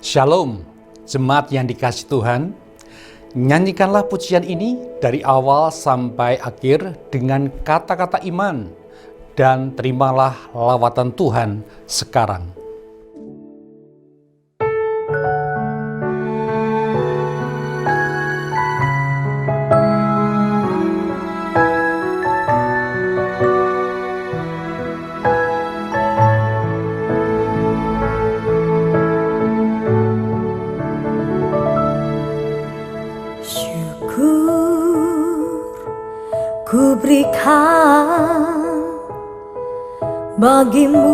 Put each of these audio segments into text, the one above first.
Shalom, jemaat yang dikasihi Tuhan. Nyanyikanlah pujian ini dari awal sampai akhir dengan kata-kata iman, dan terimalah lawatan Tuhan sekarang. Ku berikan bagimu,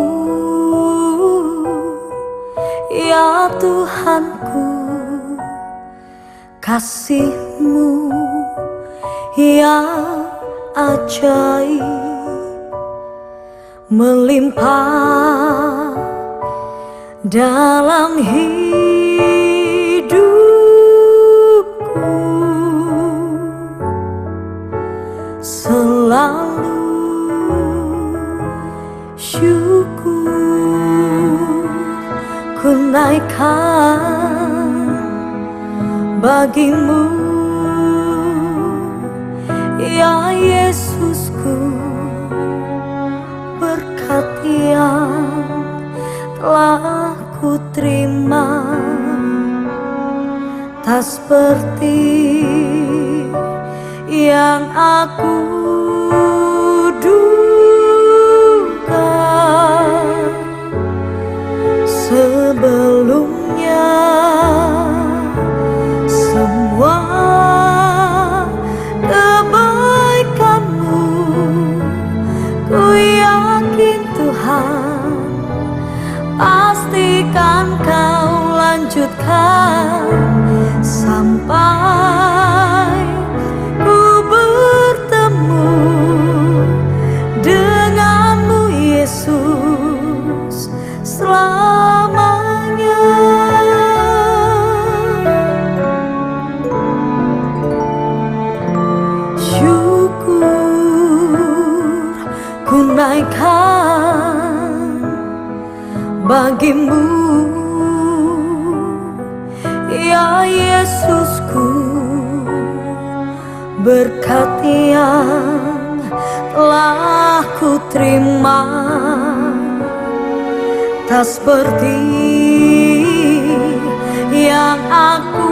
ya Tuhanku, kasih-Mu yang ajaib melimpah dalam hidupku. Selalu syukur ku naikkan bagimu, ya Yesusku. Berkat yang telah ku terima tak seperti yang aku duga. Sebelumnya semua kebaikan-Mu ku yakin Tuhan, pastikan Kau lanjutkan sampai denganmu Yesus selamanya. Syukur ku naikkan bagimu, ya Yesusku. Berkat yang telah ku terima tak seperti yang aku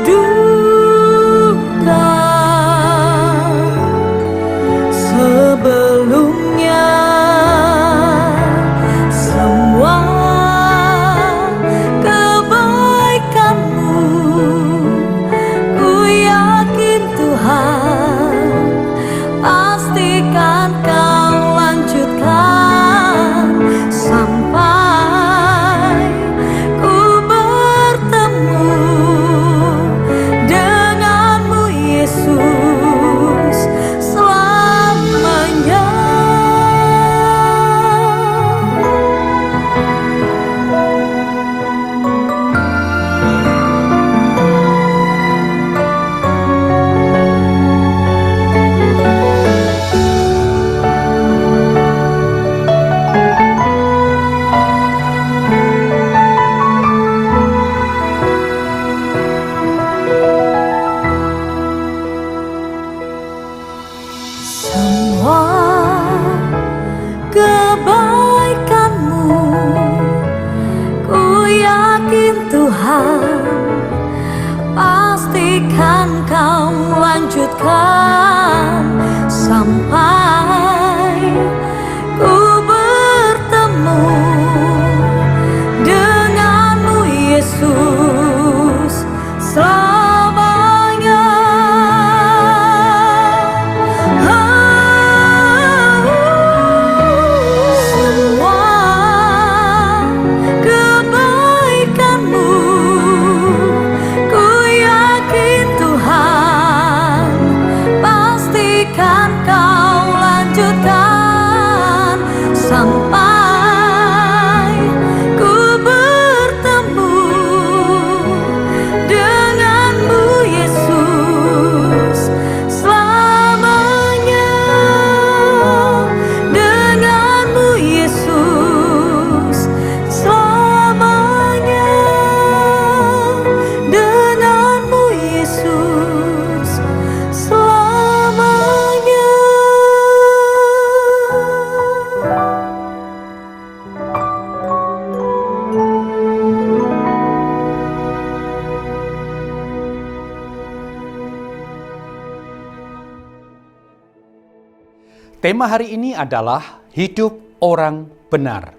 duga. Sebelumnya semua kebaikan-Mu ku yakin Tuhan, pastikan Kau lanjutkan sampai ku bertemu denganmu Yesus selamanya. Semua kebaikan-Mu ku yakin Tuhan, pastikan Kau lanjutkan sampai ku bertemu denganmu Yesus selamanya. Tema hari ini adalah hidup orang benar.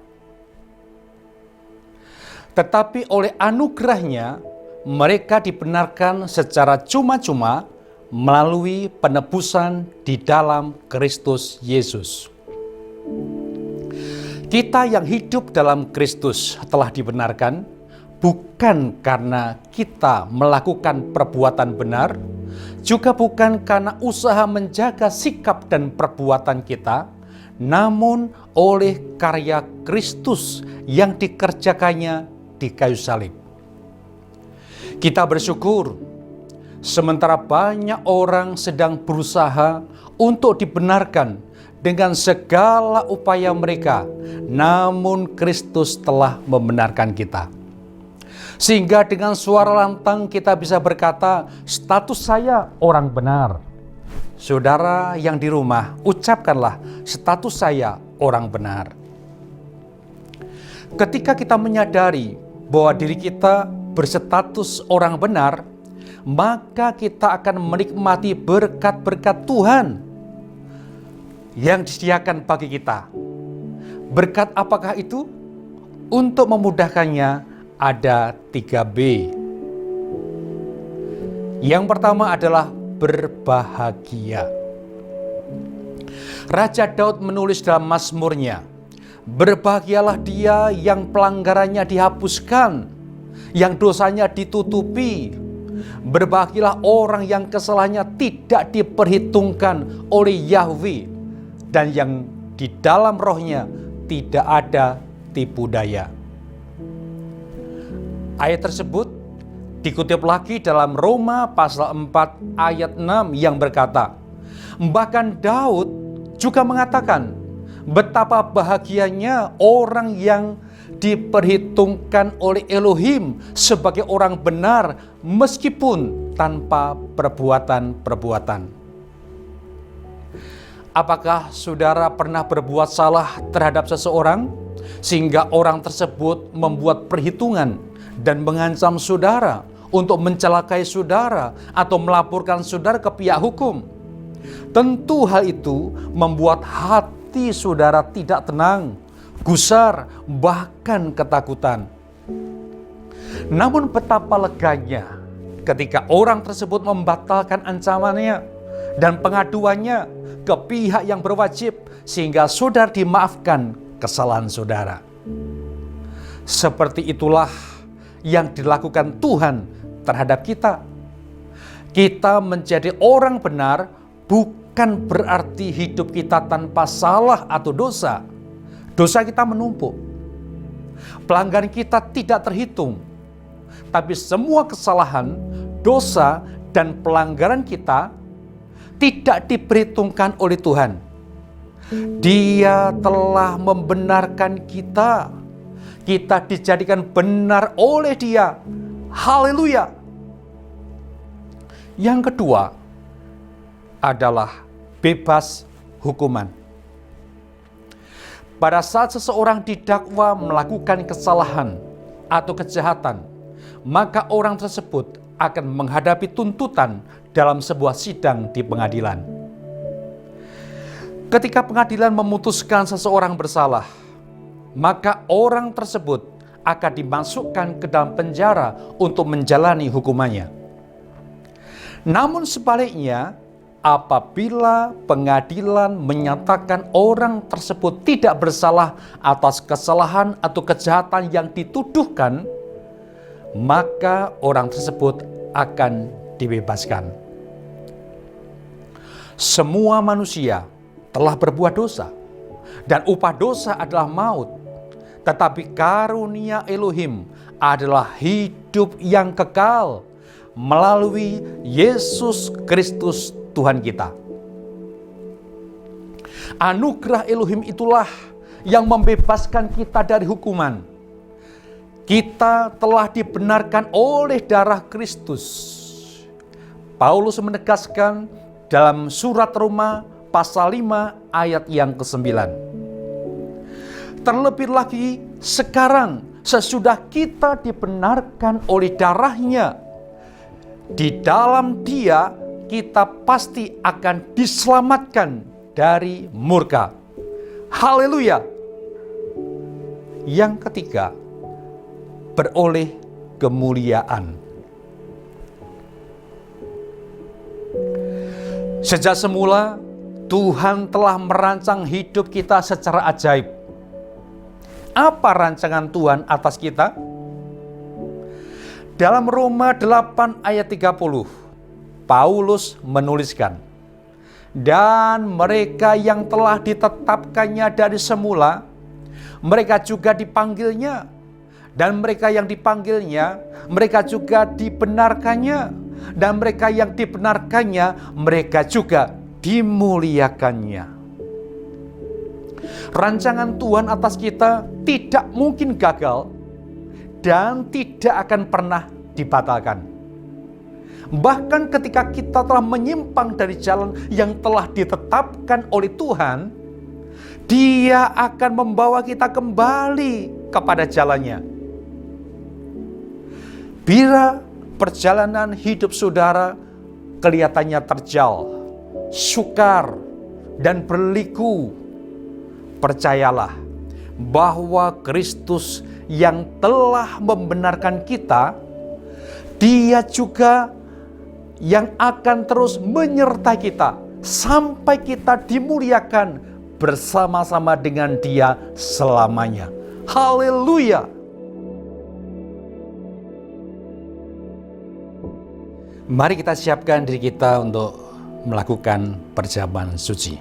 Tetapi oleh anugerahnya, mereka dibenarkan secara cuma-cuma melalui penebusan di dalam Kristus Yesus. Kita yang hidup dalam Kristus telah dibenarkan bukan karena kita melakukan perbuatan benar, juga bukan karena usaha menjaga sikap dan perbuatan kita, namun oleh karya Kristus yang dikerjakannya di kayu salib. Kita bersyukur sementara banyak orang sedang berusaha untuk dibenarkan dengan segala upaya mereka, namun Kristus telah membenarkan kita. Sehingga dengan suara lantang kita bisa berkata, status saya orang benar. Saudara yang di rumah, ucapkanlah, status saya orang benar. Ketika kita menyadari bahwa diri kita berstatus orang benar, maka kita akan menikmati berkat-berkat Tuhan yang disediakan bagi kita. Berkat apakah itu? Untuk memudahkannya ada 3B. Yang pertama adalah berbahagia. Raja Daud menulis dalam Mazmurnya, berbahagialah dia yang pelanggarannya dihapuskan, yang dosanya ditutupi. Berbahagialah orang yang kesalahannya tidak diperhitungkan oleh Yahweh, dan yang di dalam rohnya tidak ada tipu daya. Ayat tersebut dikutip lagi dalam Roma pasal 4 ayat 6 yang berkata, bahkan Daud juga mengatakan, betapa bahagianya orang yang diperhitungkan oleh Elohim sebagai orang benar meskipun tanpa perbuatan-perbuatan. Apakah saudara pernah berbuat salah terhadap seseorang sehingga orang tersebut membuat perhitungan dan mengancam saudara untuk mencelakai saudara atau melaporkan saudara ke pihak hukum? Tentu hal itu membuat hati saudara tidak tenang, gusar, bahkan ketakutan. Namun betapa leganya ketika orang tersebut membatalkan ancamannya dan pengaduannya ke pihak yang berwajib sehingga saudara dimaafkan kesalahan saudara. Seperti itulah yang dilakukan Tuhan terhadap kita. Kita menjadi orang benar bukan berarti hidup kita tanpa salah atau dosa. Dosa kita menumpuk. Pelanggaran kita tidak terhitung. Tapi semua kesalahan, dosa, dan pelanggaran kita tidak diperhitungkan oleh Tuhan. Dia telah membenarkan kita. Kita dijadikan benar oleh Dia. Haleluya. Yang kedua adalah bebas hukuman. Pada saat seseorang didakwa melakukan kesalahan atau kejahatan, maka orang tersebut akan menghadapi tuntutan dalam sebuah sidang di pengadilan. Ketika pengadilan memutuskan seseorang bersalah, maka orang tersebut akan dimasukkan ke dalam penjara untuk menjalani hukumannya. Namun sebaliknya, apabila pengadilan menyatakan orang tersebut tidak bersalah atas kesalahan atau kejahatan yang dituduhkan, maka orang tersebut akan dibebaskan. Semua manusia telah berbuat dosa, dan upah dosa adalah maut. Tetapi karunia Elohim adalah hidup yang kekal melalui Yesus Kristus Tuhan kita. Anugerah Elohim itulah yang membebaskan kita dari hukuman. Kita telah dibenarkan oleh darah Kristus. Paulus menegaskan dalam surat Roma pasal 5 ayat yang ke-9. Terlebih lagi sekarang sesudah kita dibenarkan oleh darahnya, di dalam Dia kita pasti akan diselamatkan dari murka. Haleluya. Yang ketiga, beroleh kemuliaan. Sejak semula, Tuhan telah merancang hidup kita secara ajaib. Apa rancangan Tuhan atas kita? Dalam Roma 8 ayat 30, Paulus menuliskan, dan mereka yang telah ditetapkannya dari semula, mereka juga dipanggilnya. Dan mereka yang dipanggilnya, mereka juga dibenarkannya. Dan mereka yang dibenarkannya, mereka juga dimuliakannya. Rancangan Tuhan atas kita tidak mungkin gagal dan tidak akan pernah dibatalkan. Bahkan ketika kita telah menyimpang dari jalan yang telah ditetapkan oleh Tuhan, Dia akan membawa kita kembali kepada jalannya. Bila perjalanan hidup saudara kelihatannya terjal, sukar, dan berliku, percayalah bahwa Kristus yang telah membenarkan kita, Dia juga yang akan terus menyertai kita sampai kita dimuliakan bersama-sama dengan Dia selamanya. Haleluya. Mari kita siapkan diri kita untuk melakukan perjamuan suci.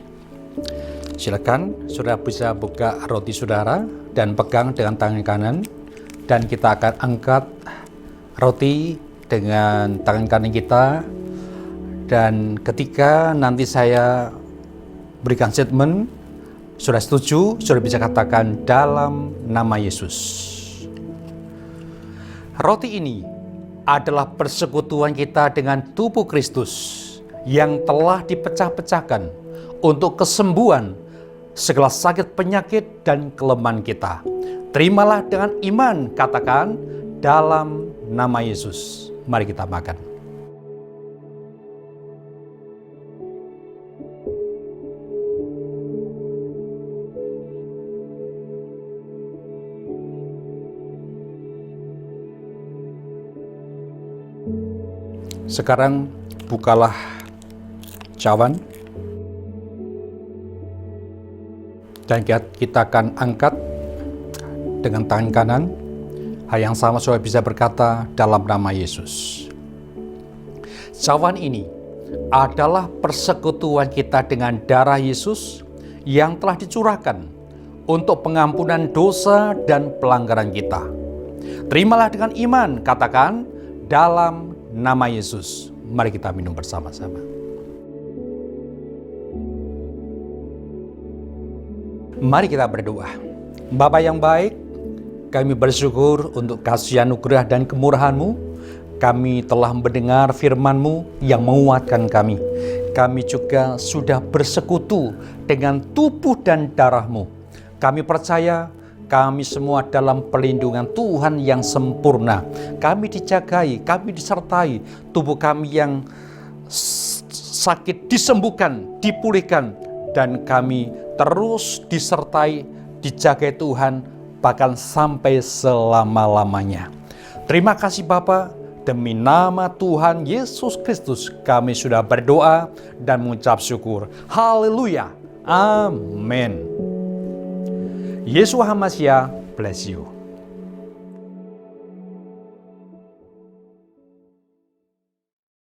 Silakan saudara bisa buka roti saudara dan pegang dengan tangan kanan, dan kita akan angkat roti dengan tangan kanan kita, dan ketika nanti saya berikan statement, saudara setuju, saudara bisa katakan dalam nama Yesus. Roti ini adalah persekutuan kita dengan tubuh Kristus yang telah dipecah-pecahkan untuk kesembuhan segala sakit penyakit dan kelemahan kita. Terimalah dengan iman, katakan dalam nama Yesus. Mari kita makan. Sekarang bukalah cawan dan kita akan angkat dengan tangan kanan. Hal yang sama saudara bisa berkata dalam nama Yesus. Cawan ini adalah persekutuan kita dengan darah Yesus yang telah dicurahkan untuk pengampunan dosa dan pelanggaran kita. Terimalah dengan iman, katakan dalam nama Yesus. Mari kita minum bersama-sama. Mari kita berdoa. Bapa yang baik, kami bersyukur untuk kasih anugerah dan kemurahan-Mu. Kami telah mendengar firman-Mu yang menguatkan kami. Kami juga sudah bersekutu dengan tubuh dan darah-Mu. Kami percaya kami semua dalam perlindungan Tuhan yang sempurna. Kami dijagai, kami disertai. Tubuh kami yang sakit disembuhkan, dipulihkan. Dan kami terus disertai, dijagai Tuhan, bahkan sampai selama-lamanya. Terima kasih Bapa, demi nama Tuhan Yesus Kristus kami sudah berdoa dan mengucap syukur. Haleluya. Amin. Yeshua HaMashiach bless you.